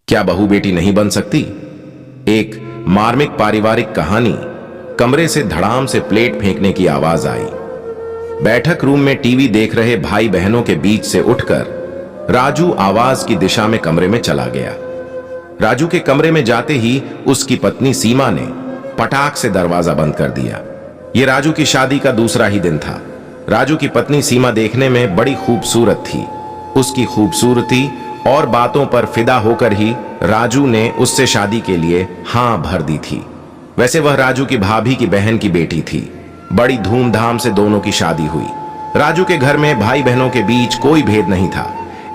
क्या बहू बेटी नहीं बन सकती? एक मार्मिक पारिवारिक कहानी। कमरे से धड़ाम से प्लेट फेंकने की आवाज आई। बैठक रूम में टीवी देख रहे भाई बहनों के बीच से उठकर राजू आवाज की दिशा में कमरे में चला गया। राजू के कमरे में जाते ही उसकी पत्नी सीमा ने पटाख से दरवाजा बंद कर दिया। यह राजू की शादी का दूसरा ही दिन था। राजू की पत्नी सीमा देखने में बड़ी खूबसूरत थी। उसकी खूबसूरती और बातों पर फिदा होकर ही राजू ने उससे शादी के लिए हां भर दी थी। वैसे वह राजू की भाभी की बहन की बेटी थी। बड़ी धूमधाम से दोनों की शादी हुई। राजू के घर में भाई बहनों के बीच कोई भेद नहीं था।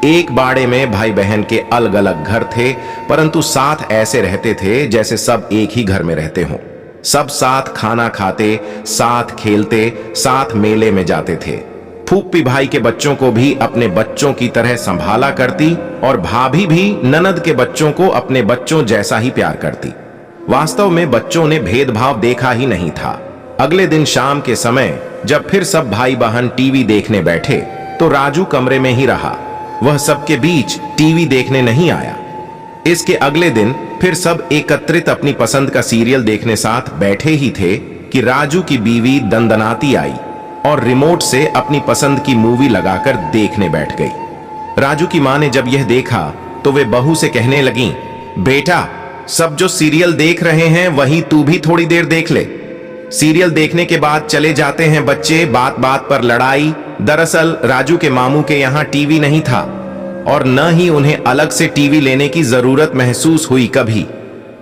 एक बाड़े में भाई बहन के अलग अलग घर थे, परंतु साथ ऐसे रहते थे जैसे सब एक ही घर में रहते हों। सब साथ खाना खाते, साथ खेलते, साथ मेले में जाते थे। फूफी भाई के बच्चों को भी अपने बच्चों की तरह संभाला करती और भाभी भी ननद के बच्चों को अपने बच्चों जैसा ही प्यार करती। वास्तव में बच्चों ने भेदभाव देखा ही नहीं था। अगले दिन शाम के समय जब फिर सब भाई बहन टीवी देखने बैठे तो राजू कमरे में ही रहा। वह सबके बीच टीवी देखने नहीं आया। इसके अगले दिन फिर सब एकत्रित अपनी पसंद का सीरियल देखने साथ बैठे ही थे कि राजू की बीवी दंदनाती आई और रिमोट से अपनी पसंद की मूवी लगाकर देखने बैठ गई। राजू की मां ने जब यह देखा तो वे बहू से कहने लगी, बेटा, सब जो सीरियल देख रहे हैं वही तू भी थोड़ी देर देख ले। सीरियल देखने के बाद चले जाते हैं बच्चे, बात बात पर लड़ाई। दरअसल राजू के मामू के यहाँ टीवी नहीं था और न ही उन्हें अलग से टीवी लेने की जरूरत महसूस हुई कभी।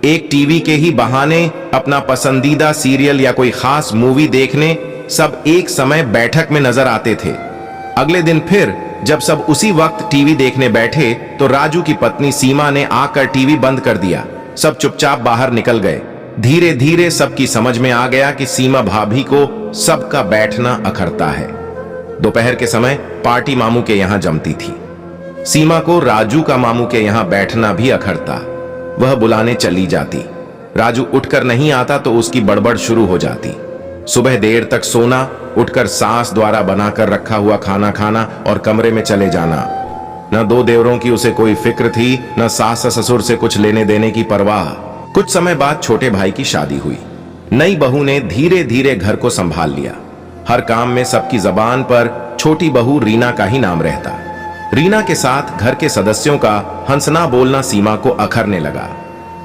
एक टीवी के ही बहाने अपना पसंदीदा सीरियल या कोई खास मूवी देखने सब एक समय बैठक में नजर आते थे। अगले दिन फिर जब सब उसी वक्त टीवी देखने बैठे तो राजू की पत्नी सीमा ने आकर टीवी बंद कर दिया। सब चुपचाप बाहर निकल गए। धीरे धीरे सबकी समझ में आ गया कि सीमा भाभी को सबका बैठना अखरता है। दोपहर के समय पार्टी मामू के यहाँ जमती थी। सीमा को राजू का मामू के यहाँ बैठना भी अखरता। वह बुलाने चली जाती। राजू उठकर नहीं आता तो उसकी बड़बड़ शुरू हो जाती। सुबह देर तक सोना, उठकर सास द्वारा बनाकर रखा हुआ खाना खाना और कमरे में चले जाना। न दो देवरों की उसे कोई फिक्र थी, न सास ससुर से कुछ लेने देने की परवाह। कुछ समय बाद छोटे भाई की शादी हुई। नई बहू ने धीरे धीरे घर को संभाल लिया। हर काम में सबकी जबान पर छोटी बहू रीना का ही नाम रहता। रीना के साथ घर के सदस्यों का हंसना बोलना सीमा को अखरने लगा।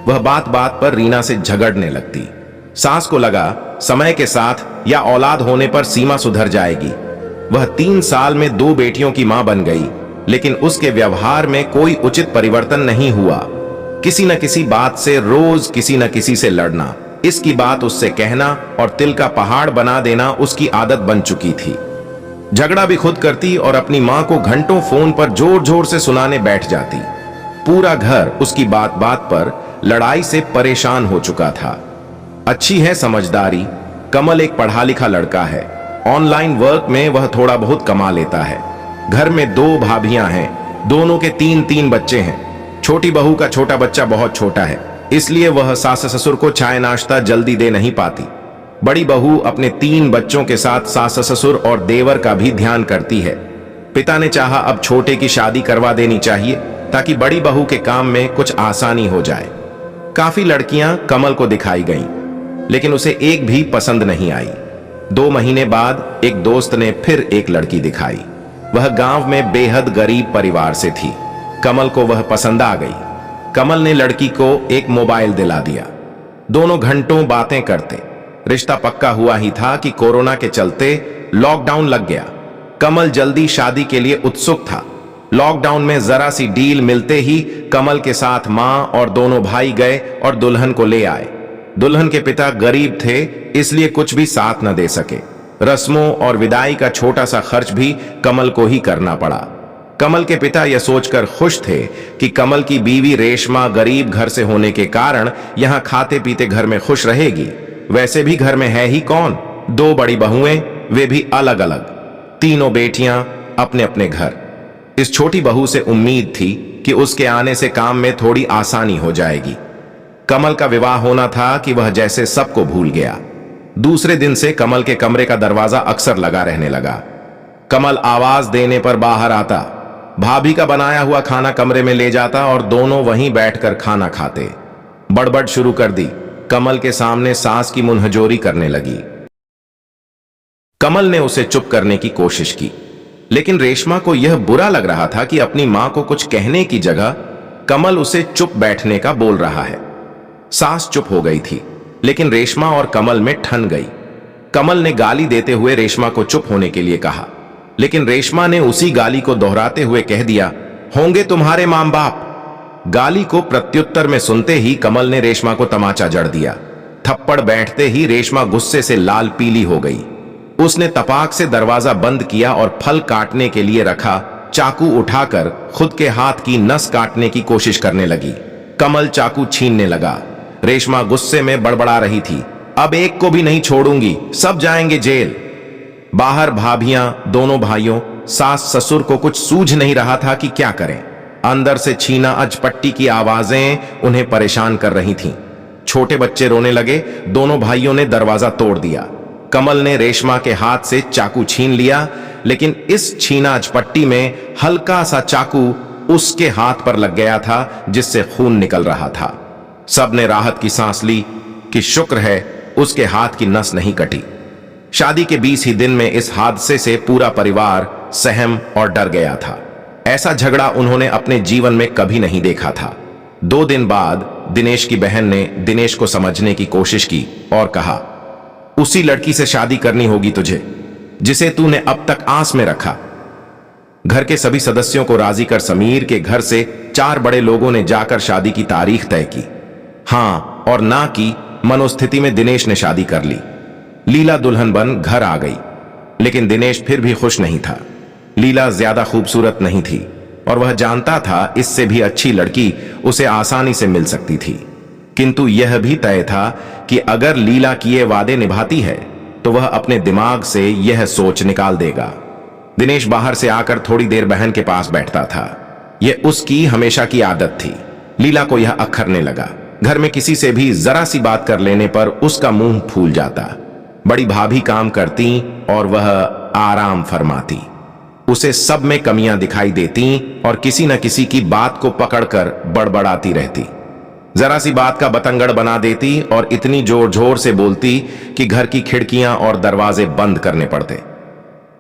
वह बात बात पर रीना से झगड़ने लगती। सास को लगा समय के साथ या औलाद होने पर सीमा सुधर जाएगी। वह 3 साल में 2 बेटियों की मां बन गई, लेकिन उसके व्यवहार में कोई उचित परिवर्तन नहीं हुआ। किसी न किसी बात से रोज किसी न किसी से लड़ना, इसकी बात उससे कहना और तिल का पहाड़ बना देना उसकी आदत बन चुकी थी। झगड़ा भी खुद करती और अपनी मां को घंटों फोन पर जोर जोर से सुनाने बैठ जाती। पूरा घर उसकी बात बात पर लड़ाई से परेशान हो चुका था। अच्छी है समझदारी। कमल एक पढ़ा लिखा लड़का है। ऑनलाइन वर्क में वह थोड़ा बहुत कमा लेता है। घर में 2 भाभियां हैं, दोनों के 3-3 बच्चे हैं। छोटी बहू का छोटा बच्चा बहुत छोटा है, इसलिए वह सास ससुर को चाय नाश्ता जल्दी दे नहीं पाती। बड़ी बहू अपने 3 बच्चों के साथ सास ससुर और देवर का भी ध्यान करती है। पिता ने चाहा अब छोटे की शादी करवा देनी चाहिए ताकि बड़ी बहू के काम में कुछ आसानी हो जाए। काफी लड़कियां कमल को दिखाई गईं, लेकिन उसे एक भी पसंद नहीं आई। 2 महीने बाद एक दोस्त ने फिर एक लड़की दिखाई। वह गांव में बेहद गरीब परिवार से थी। कमल को वह पसंद आ गई। कमल ने लड़की को एक मोबाइल दिला दिया। दोनों घंटों बातें करते। रिश्ता पक्का हुआ ही था कि कोरोना के चलते लॉकडाउन लग गया। कमल जल्दी शादी के लिए उत्सुक था। लॉकडाउन में जरा सी डील मिलते ही कमल के साथ मां और दोनों भाई गए और दुल्हन को ले आए। दुल्हन के पिता गरीब थे, इसलिए कुछ भी साथ न दे सके। रस्मों और विदाई का छोटा सा खर्च भी कमल को ही करना पड़ा। कमल के पिता यह सोचकर खुश थे कि कमल की बीवी रेशमा गरीब घर से होने के कारण यहां खाते पीते घर में खुश रहेगी। वैसे भी घर में है ही कौन, 2 बड़ी बहुएं, वे भी अलग अलग, तीनों बेटियां अपने अपने घर। इस छोटी बहू से उम्मीद थी कि उसके आने से काम में थोड़ी आसानी हो जाएगी। कमल का विवाह होना था कि वह जैसे सबको भूल गया। दूसरे दिन से कमल के कमरे का दरवाजा अक्सर लगा रहने लगा। कमल आवाज देने पर बाहर आता, भाभी का बनाया हुआ खाना कमरे में ले जाता और दोनों वहीं बैठकर खाना खाते। बड़बड़ शुरू कर दी। कमल के सामने सास की मुंहजोरी करने लगी। कमल ने उसे चुप करने की कोशिश की, लेकिन रेशमा को यह बुरा लग रहा था कि अपनी मां को कुछ कहने की जगह कमल उसे चुप बैठने का बोल रहा है। सास चुप हो गई थी, लेकिन रेशमा और कमल में ठन गई। कमल ने गाली देते हुए रेशमा को चुप होने के लिए कहा, लेकिन रेशमा ने उसी गाली को दोहराते हुए कह दिया, होंगे तुम्हारे मां बाप। गाली को प्रत्युत्तर में सुनते ही कमल ने रेशमा को तमाचा जड़ दिया। थप्पड़ बैठते ही रेशमा गुस्से से लाल पीली हो गई। उसने तपाक से दरवाजा बंद किया और फल काटने के लिए रखा चाकू उठाकर खुद के हाथ की नस काटने की कोशिश करने लगी। कमल चाकू छीनने लगा। रेशमा गुस्से में बड़बड़ा रही थी, अब एक को भी नहीं छोड़ूंगी, सब जाएंगे जेल। बाहर भाभियां, दोनों भाइयों, सास ससुर को कुछ सूझ नहीं रहा था कि क्या करें। अंदर से छीना अजपट्टी की आवाजें उन्हें परेशान कर रही थीं। छोटे बच्चे रोने लगे। दोनों भाइयों ने दरवाजा तोड़ दिया। कमल ने रेशमा के हाथ से चाकू छीन लिया, लेकिन इस छीना अजपट्टी में हल्का सा चाकू उसके हाथ पर लग गया था, जिससे खून निकल रहा था। सबने राहत की सांस ली कि शुक्र है उसके हाथ की नस नहीं कटी। शादी के 20 ही दिन में इस हादसे से पूरा परिवार सहम और डर गया था। ऐसा झगड़ा उन्होंने अपने जीवन में कभी नहीं देखा था। 2 दिन बाद दिनेश की बहन ने दिनेश को समझने की कोशिश की और कहा, उसी लड़की से शादी करनी होगी तुझे जिसे तूने अब तक आस में रखा। घर के सभी सदस्यों को राजी कर समीर के घर से 4 बड़े लोगों ने जाकर शादी की तारीख तय की। हां और ना की मनोस्थिति में दिनेश ने शादी कर ली। लीला दुल्हन बन घर आ गई, लेकिन दिनेश फिर भी खुश नहीं था। लीला ज्यादा खूबसूरत नहीं थी और वह जानता था इससे भी अच्छी लड़की उसे आसानी से मिल सकती थी। किंतु यह भी तय था कि अगर लीला किए वादे निभाती है तो वह अपने दिमाग से यह सोच निकाल देगा। दिनेश बाहर से आकर थोड़ी देर बहन के पास बैठता था। यह उसकी हमेशा की आदत थी। लीला को यह अखरने लगा। घर में किसी से भी जरा सी बात कर लेने पर उसका मुंह फूल जाता। बड़ी भाभी काम करती और वह आराम फरमाती। उसे सब में कमियां दिखाई देती और किसी न किसी की बात को पकड़कर बड़बड़ाती रहती। जरा सी बात का बतंगड़ बना देती और इतनी जोर जोर से बोलती कि घर की खिड़कियां और दरवाजे बंद करने पड़ते।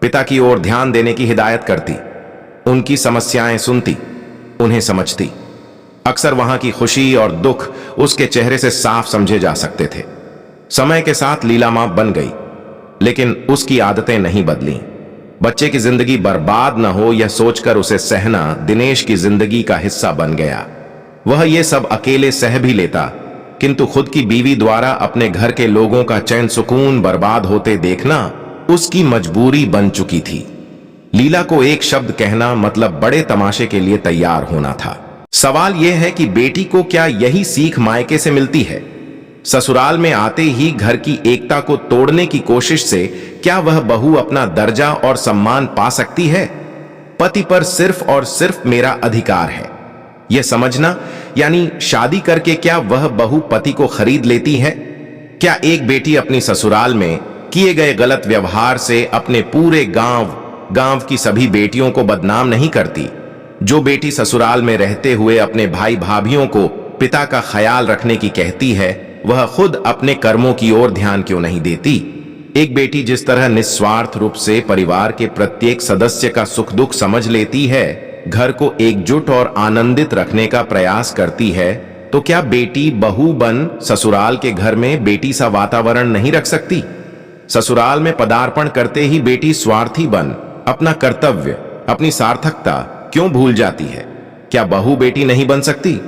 पिता की ओर ध्यान देने की हिदायत करती, उनकी समस्याएं सुनती, उन्हें समझती। अक्सर वहां की खुशी और दुख उसके चेहरे से साफ समझे जा सकते थे। समय के साथ लीला मां बन गई, लेकिन उसकी आदतें नहीं बदली। बच्चे की जिंदगी बर्बाद न हो यह सोचकर उसे सहना दिनेश की जिंदगी का हिस्सा बन गया। वह यह सब अकेले सह भी लेता, किंतु खुद की बीवी द्वारा अपने घर के लोगों का चैन सुकून बर्बाद होते देखना उसकी मजबूरी बन चुकी थी। लीला को एक शब्द कहना मतलब बड़े तमाशे के लिए तैयार होना था। सवाल यह है कि बेटी को क्या यही सीख मायके से मिलती है? ससुराल में आते ही घर की एकता को तोड़ने की कोशिश से क्या वह बहू अपना दर्जा और सम्मान पा सकती है? पति पर सिर्फ और सिर्फ मेरा अधिकार है, यह समझना, यानी शादी करके क्या वह बहू पति को खरीद लेती है? क्या एक बेटी अपनी ससुराल में किए गए गलत व्यवहार से अपने पूरे गांव की सभी बेटियों को बदनाम नहीं करती? जो बेटी ससुराल में रहते हुए अपने भाई भाभियों को पिता का ख्याल रखने की कहती है, वह खुद अपने कर्मों की ओर ध्यान क्यों नहीं देती? एक बेटी जिस तरह निस्वार्थ रूप से परिवार के प्रत्येक सदस्य का सुख दुख समझ लेती है, घर को एकजुट और आनंदित रखने का प्रयास करती है, तो क्या बेटी बहू बन ससुराल के घर में बेटी सा वातावरण नहीं रख सकती? ससुराल में पदार्पण करते ही बेटी स्वार्थी बन अपना कर्तव्य, अपनी सार्थकता क्यों भूल जाती है? क्या बहू बेटी नहीं बन सकती?